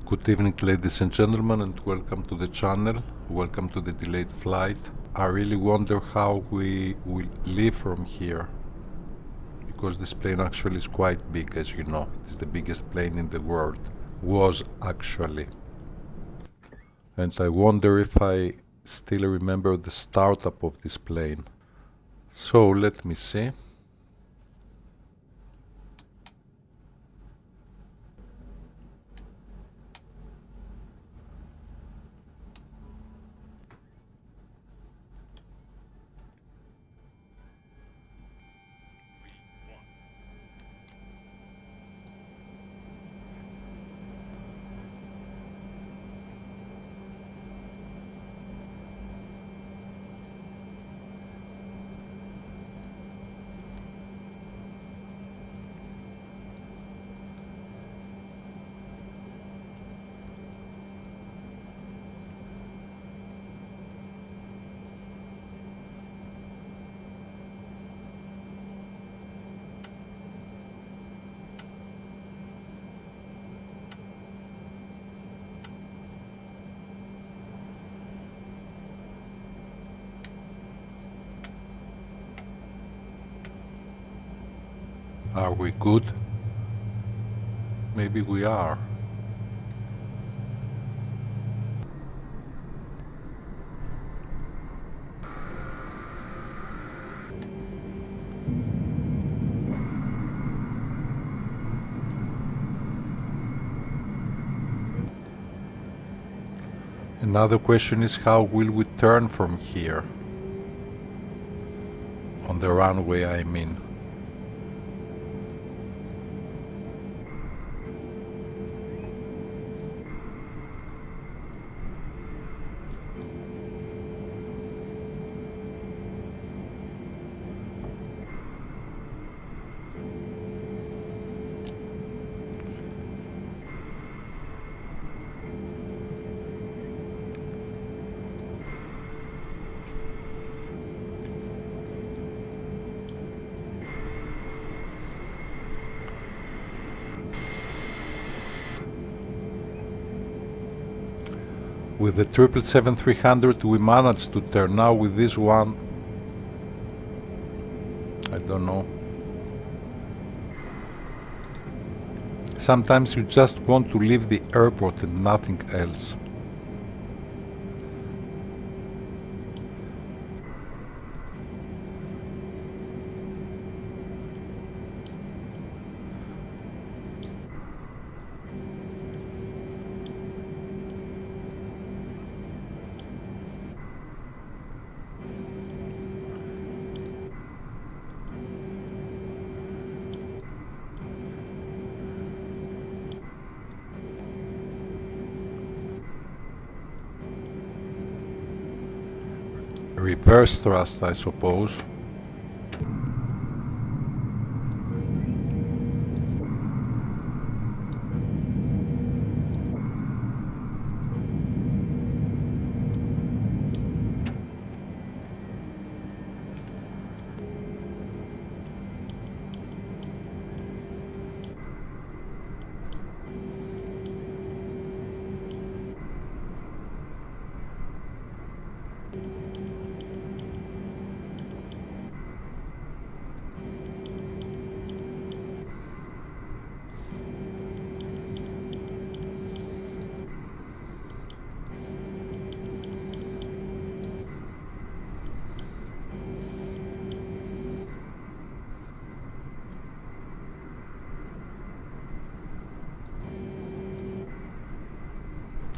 Good evening, ladies and gentlemen, and welcome to the channel. Welcome to the delayed flight. I really wonder how we will leave from here, because this plane actually is quite big, as you know. It is the biggest plane in the world. Was actually. And I wonder if I still remember the startup of this plane. So let me see. Are we good? Maybe we are. Another question is, how will we turn from here? On the runway, I mean. With the 777-300 we managed to turn. Now with this one, I don't know. Sometimes you just want to leave the airport and nothing else. Reverse thrust, I suppose.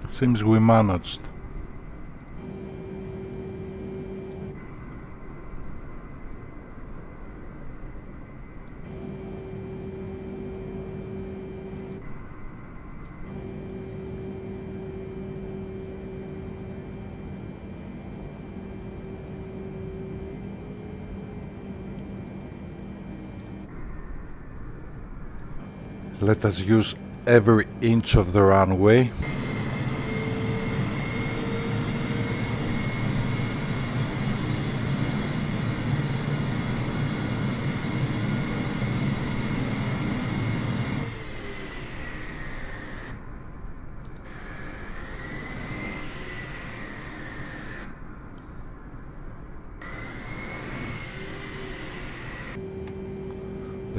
Seems we managed. Let us use every inch of the runway.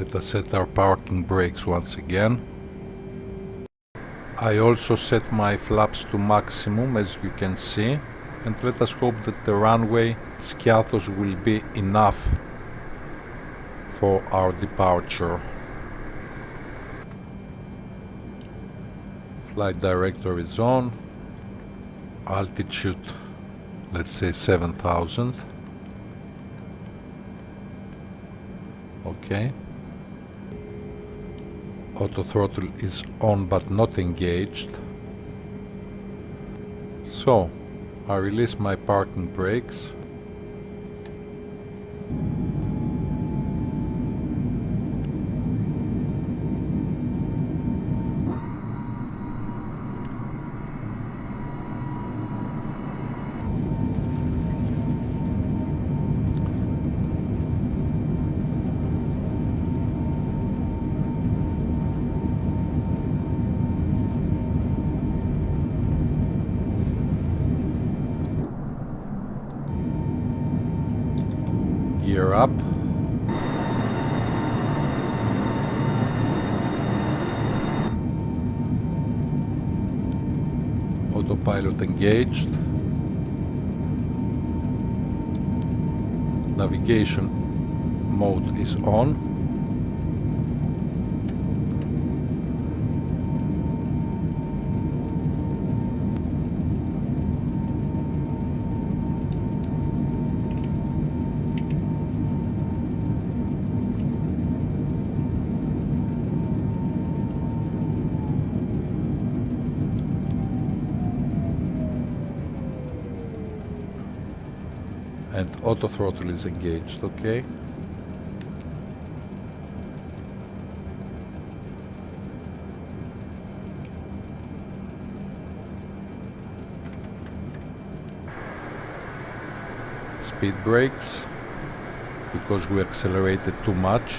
Let us set our parking brakes once again. I also set my flaps to maximum, as you can see, and let us hope that the runway Skiathos will be enough for our departure. Flight director is on. Altitude, let's say 7,000. Okay. Auto throttle is on but not engaged. So, I release my parking brakes. Gear up. Autopilot engaged. Navigation mode is on. And auto throttle is engaged, okay? Speed brakes, because we accelerated too much.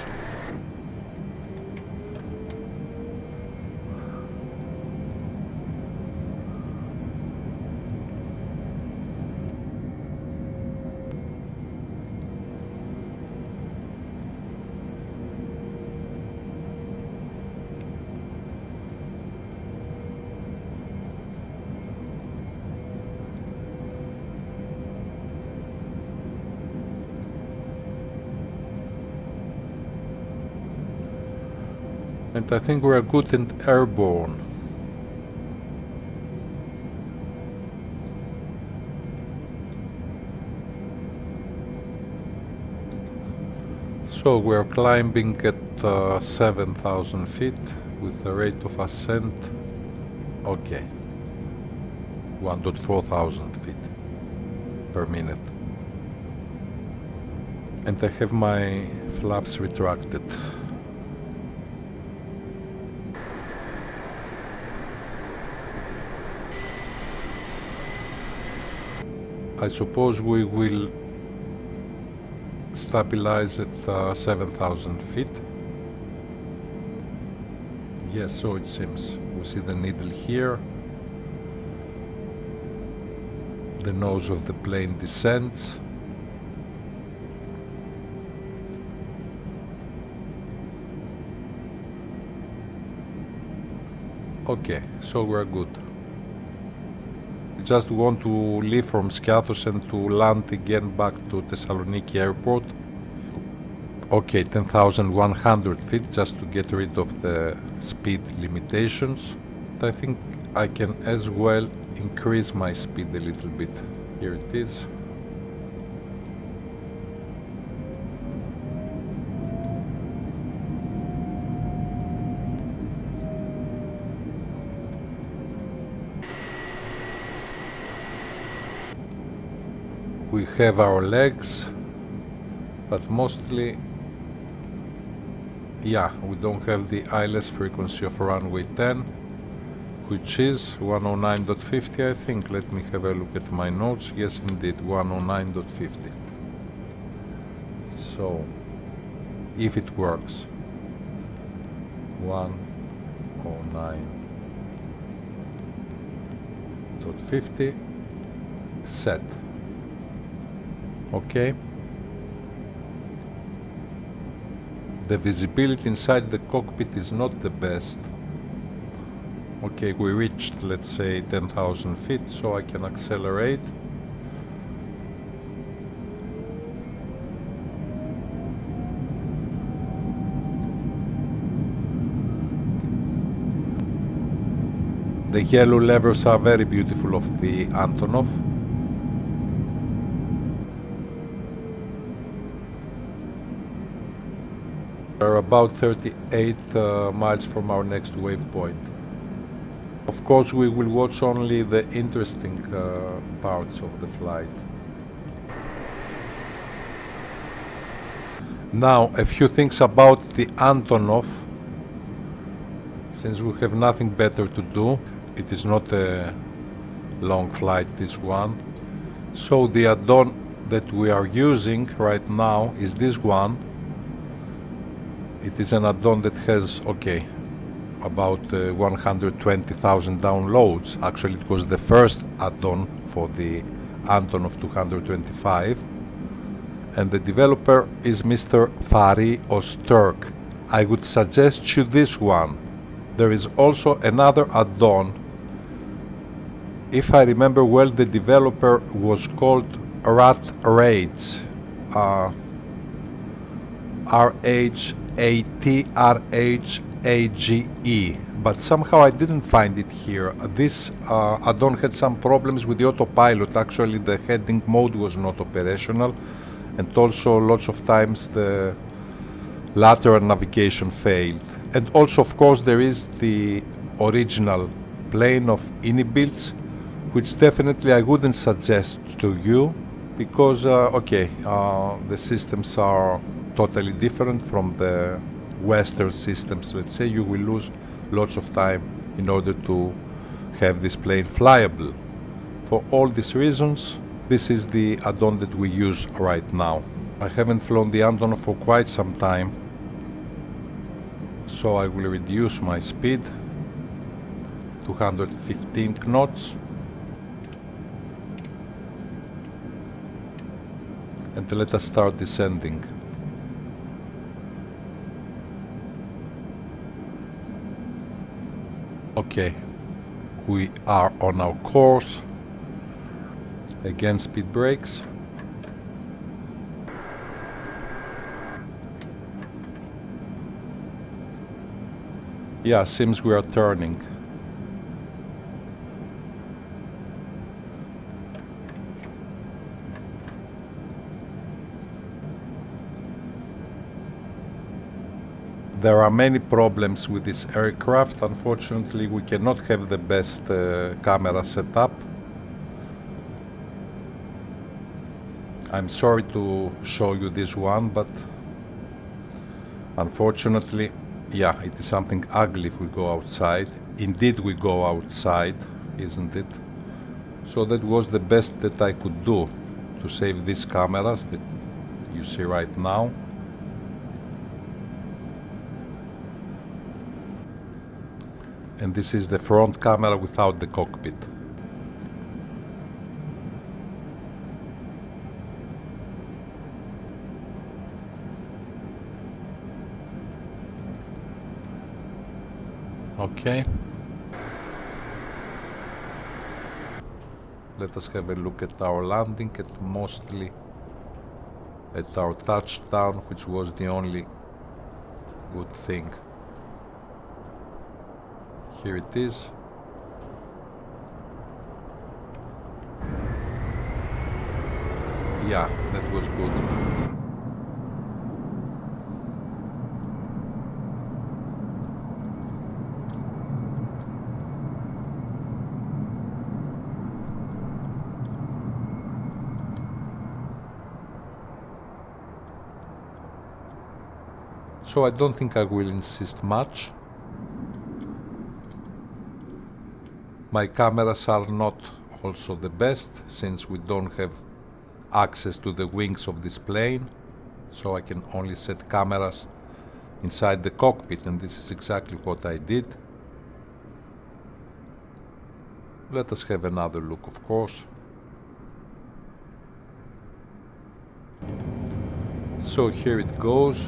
And I think we're good and airborne. So we're climbing at 7,000 feet with a rate of ascent, okay, 1.4 thousand feet per minute. And I have my flaps retracted. I suppose we will stabilize at 7,000 feet. Yes, so it seems. We see the needle here. The nose of the plane descends. Okay, so we're good. Just want to leave from Skiathos and to land again back to Thessaloniki airport. Okay, 10,100 feet just to get rid of the speed limitations. I think I can as well increase my speed a little bit. Here it is. We have our legs, but mostly, yeah, we don't have the ILS frequency of runway 10, which is 109.50, I think. Let me have a look at my notes. Yes, indeed, 109.50. So, if it works, 109.50, set. Okay, The visibility inside the cockpit is not the best. Okay, we reached, let's say, 10,000 feet, so I can accelerate. The yellow levers are very beautiful of the Antonov. We're about 38 miles from our next waypoint. Of course, we will watch only the interesting parts of the flight. Now, a few things about the Antonov. Since we have nothing better to do, it is not a long flight, this one. So the add-on that we are using right now is this one. It is an add-on that has, okay, about 120,000 downloads. Actually, it was the first add-on for the Antonov 225, and the developer is Mr. Skiathos Turk. I would suggest you this one. There is also another add-on. If I remember well, the developer was called Rat Rage, RHATRHAGE, but somehow I didn't find it here. This add-on had some problems with the autopilot. Actually, the heading mode was not operational, and also lots of times the lateral navigation failed. And also, of course, there is the original plane of Inibuilds, which definitely I wouldn't suggest to you, because the systems are totally different from the Western systems. Let's say you will lose lots of time in order to have this plane flyable. For all these reasons, this is the add-on that we use right now. I haven't flown the Antonov for quite some time, so I will reduce my speed to 115 knots. And let us start descending. Okay, we are on our course. Again, speed brakes. Yeah, seems we are turning. There are many problems with this aircraft. Unfortunately, we cannot have the best camera setup. I'm sorry to show you this one, but unfortunately, yeah, it is something ugly if we go outside. Indeed, we go outside, isn't it? So that was the best that I could do to save these cameras that you see right now. And this is the front camera without the cockpit. Okay. Let us have a look at our landing and mostly at our touchdown, which was the only good thing. Here it is. Yeah, that was good. So I don't think I will insist much. My cameras are not also the best, since we don't have access to the wings of this plane, so I can only set cameras inside the cockpit, and this is exactly what I did. Let us have another look, of course. So here it goes.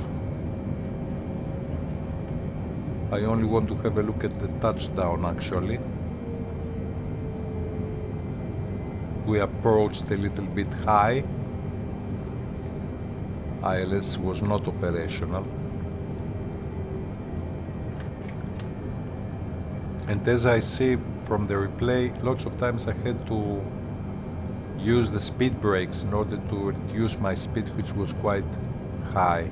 I only want to have a look at the touchdown actually. We approached a little bit high. ILS was not operational. And as I see from the replay, lots of times I had to use the speed brakes in order to reduce my speed, which was quite high.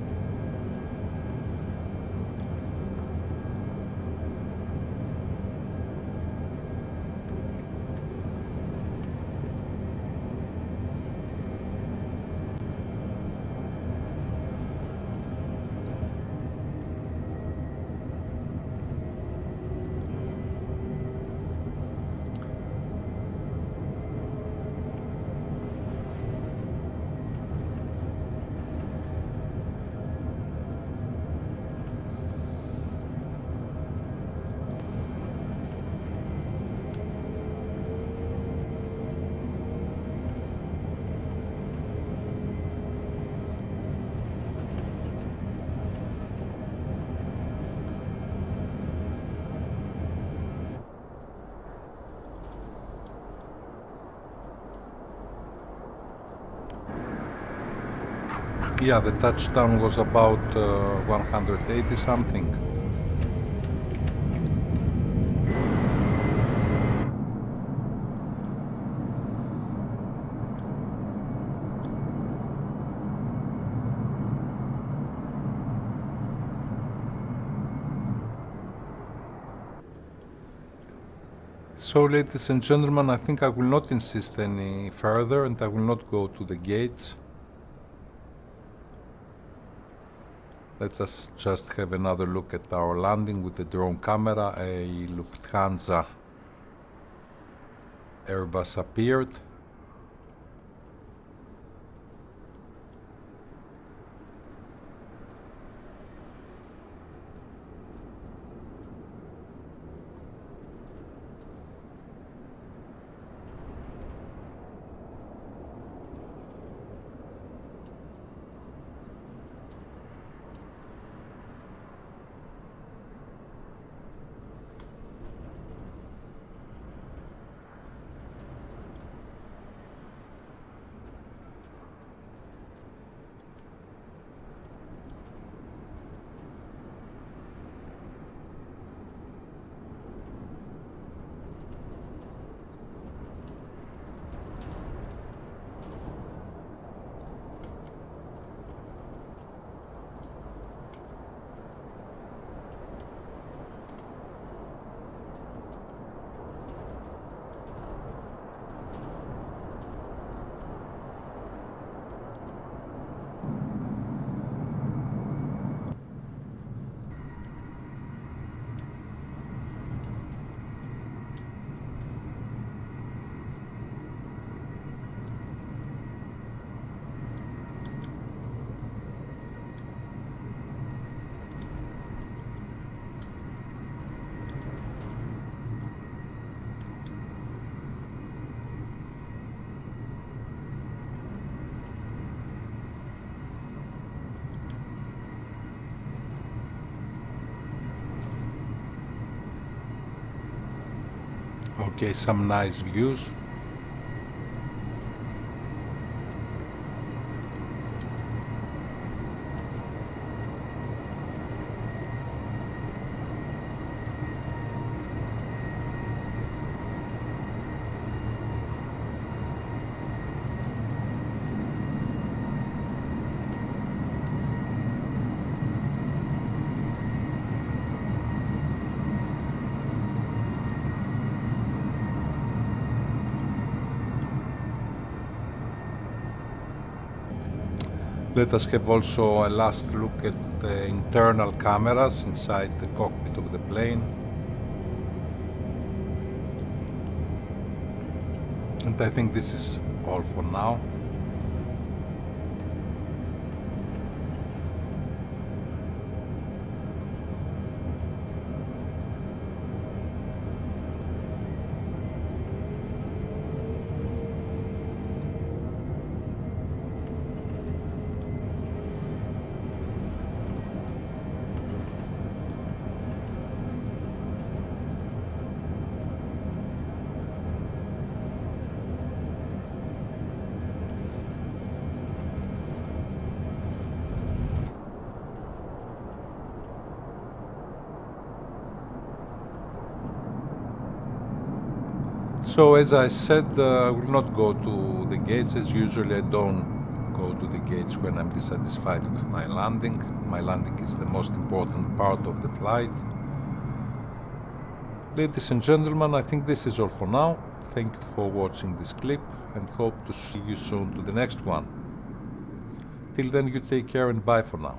Yeah, the touchdown was about 180 something. So, ladies and gentlemen, I think I will not insist any further and I will not go to the gates. Let us just have another look at our landing with the drone camera. A Lufthansa Airbus appeared. Okay, some nice views. Let us have also a last look at the internal cameras inside the cockpit of the plane. And I think this is all for now. So as I said, I will not go to the gates, as usually I don't go to the gates when I'm dissatisfied with my landing. My landing is the most important part of the flight. Ladies and gentlemen, I think this is all for now. Thank you for watching this clip and hope to see you soon to the next one. Till then, you take care and bye for now.